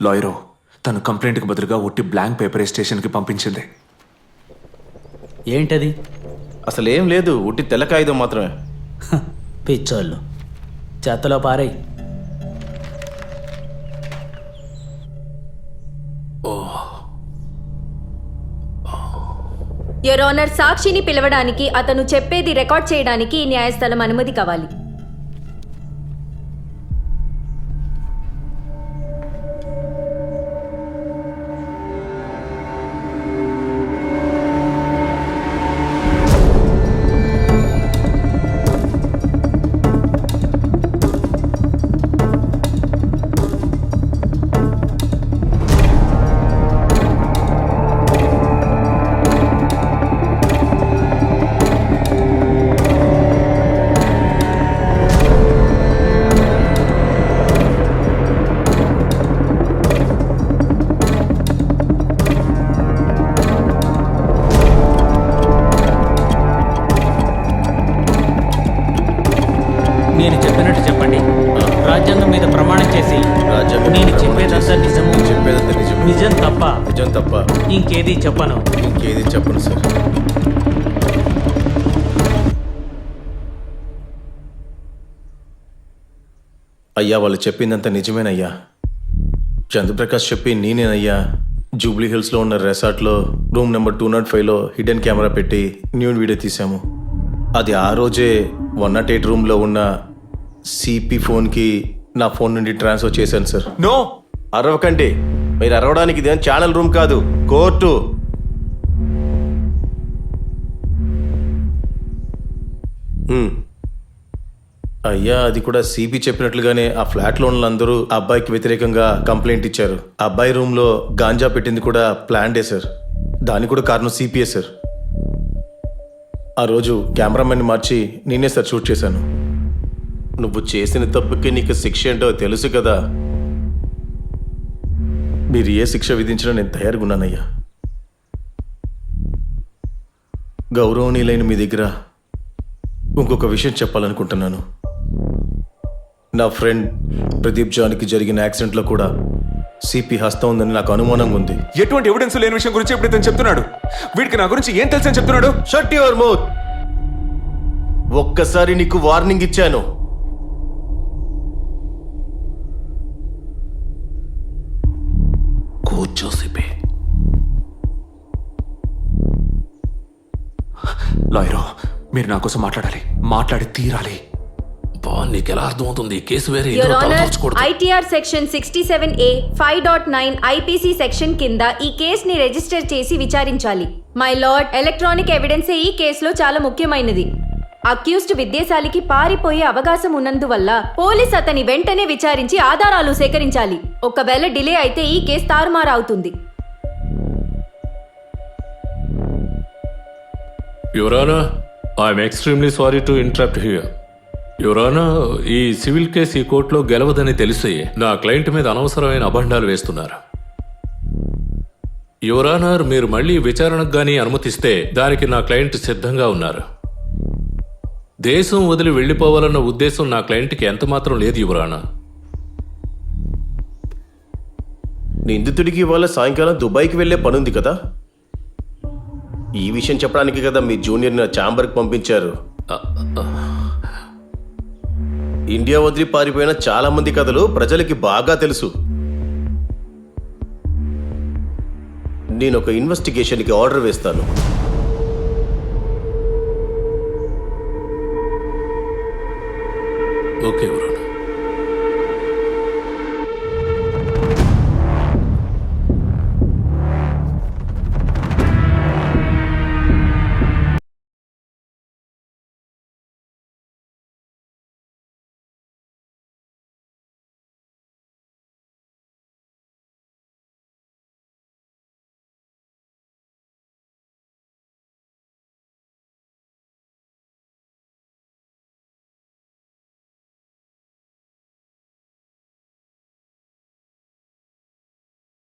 Lawyer తను కంప్లైంట్కి బదులుగా ఒట్టి బ్లాంక్ పేపర్ స్టేషన్కి పంపించింది. ఏంటది? అసలేం లేదు, ఉట్టి తెల్ల కాగితం మాత్రమే. పిచ్చోళ్ళు, చెత్తలో పారేయ్. యువర్ ఆనర్, సాక్షిని పిలవడానికి, అతను చెప్పేది రికార్డ్ చేయడానికి న్యాయస్థలం అనుమతి కావాలి. నేను చెప్పినట్టు చెప్పండి. రాజ్యాంగం మీద ప్రమాణం చేసి నేను చెప్పేదంతా నిజము, నిజం తప్ప ఇంకేది చెప్పను. సార్. అయ్యా, వాళ్ళు చెప్పిందంతా నిజమేనయ్యా. చంద్రప్రకాష్ చెప్పి నేనేనయ్యా జూబ్లీ హిల్స్లో ఉన్న రెసార్ట్లో రూమ్ నెంబర్ 205లో హిడెన్ కెమెరా పెట్టి న్యూడ్ వీడియో తీసాము. అది ఆ రోజే 108 రూమ్లో ఉన్న సిపి ఫోన్కి నా ఫోన్ నుండి ట్రాన్స్ఫర్ చేశాను సార్. నో, అరవకండి. మీరు అరవడానికి ఇదేం ఛానల్ రూమ్ కాదు, కోర్టు. అయ్యా, అది కూడా సిపి చెప్పినట్లుగానే ఆ ఫ్లాట్లో ఉన్న అందరూ ఆ అబ్బాయికి వ్యతిరేకంగా కంప్లైంట్ ఇచ్చారు. ఆ అబ్బాయి రూమ్లో గాంజా పెట్టింది కూడా ప్లాన్డే సార్. దానికి కూడా కారణం సిపిఏ సార్. ఆ రోజు కెమెరామెన్ని మార్చి నేనే సార్ షూట్ చేశాను. నువ్వు చేసిన తప్పుకి నీకు శిక్ష ఏంటో తెలుసు కదా. మీరు ఏ శిక్ష విధించినా నేను తయారుగా ఉన్నానయ్యా. గౌరవనీయులైన మీ దగ్గర ఇంకొక విషయం చెప్పాలనుకుంటున్నాను. నా ఫ్రెండ్ ప్రదీప్ జాన్కి జరిగిన యాక్సిడెంట్లో కూడా సిపి హస్తం ఉందని నాకు అనుమానంగా ఉంది. ఎటువంటి ఎవిడెన్స్ లేని విషయం గురించి ఇప్పుడు ఇతను చెప్తున్నాడు. వీడికి నా గురించి ఏం తెలుసని చెప్తున్నాడు? Shut your mouth. ఒక్కసారి నీకు వార్నింగ్ ఇచ్చాను. కూర్చో సిపి. లాయరు, మీరు నా కోసం మాట్లాడి తీరాలి. నీకెలా అర్థమవుతుంది? కేసు వేరే your honour, ITR section 67A 5.9 IPC section కింద ఈ కేసుని రిజిస్టర్ చేసి విచారించాలి. మై లార్డ్, ఎలక్ట్రానిక్ ఎవిడెన్సే ఈ కేసులో చాలా ముఖ్యమైనది. అక్యూజ్డ్ విద్యాశాలికి పారిపోయే అవకాశం ఉన్నందువల్ల పోలీస్ అతని వెంటనే విచారించి ఆధారాలు సేకరించాలి. ఒకవేళ డిలే అయితే ఈ కేసు తారుమారు అవుతుంది. Your honour, I'm extremely sorry to interrupt here. Your honour, ఈ సివిల్ కేసు ఈ కోర్టులో గెలవదని తెలిసి నా క్లయింట్ మీద అనవసరమైన అభండాలు వేస్తున్నారు. యువర్ ఆనర్, మీరు మళ్ళీ విచారణకు గానీ అనుమతిస్తే దానికి నా క్లయింట్ సిద్ధంగా ఉన్నారు. దేశం వదిలి వెళ్లిపోవాలన్న ఉద్దేశం నా క్లయింట్కి ఎంత మాత్రం లేదు యువర్ ఆనర్. నిందితుడికి ఇవాళ సాయంకాలం దుబాయ్కి వెళ్లే పనుంది కదా. ఈ విషయం చెప్పడానికి కదా మీ జూనియర్ని ఛాంబర్కి పంపించారు. ఇండియా వదిలి పారిపోయిన చాలా మంది కథలు ప్రజలకి బాగా తెలుసు. నేను ఒక ఇన్వెస్టిగేషన్కి ఆర్డర్ వేస్తాను. ఓకే.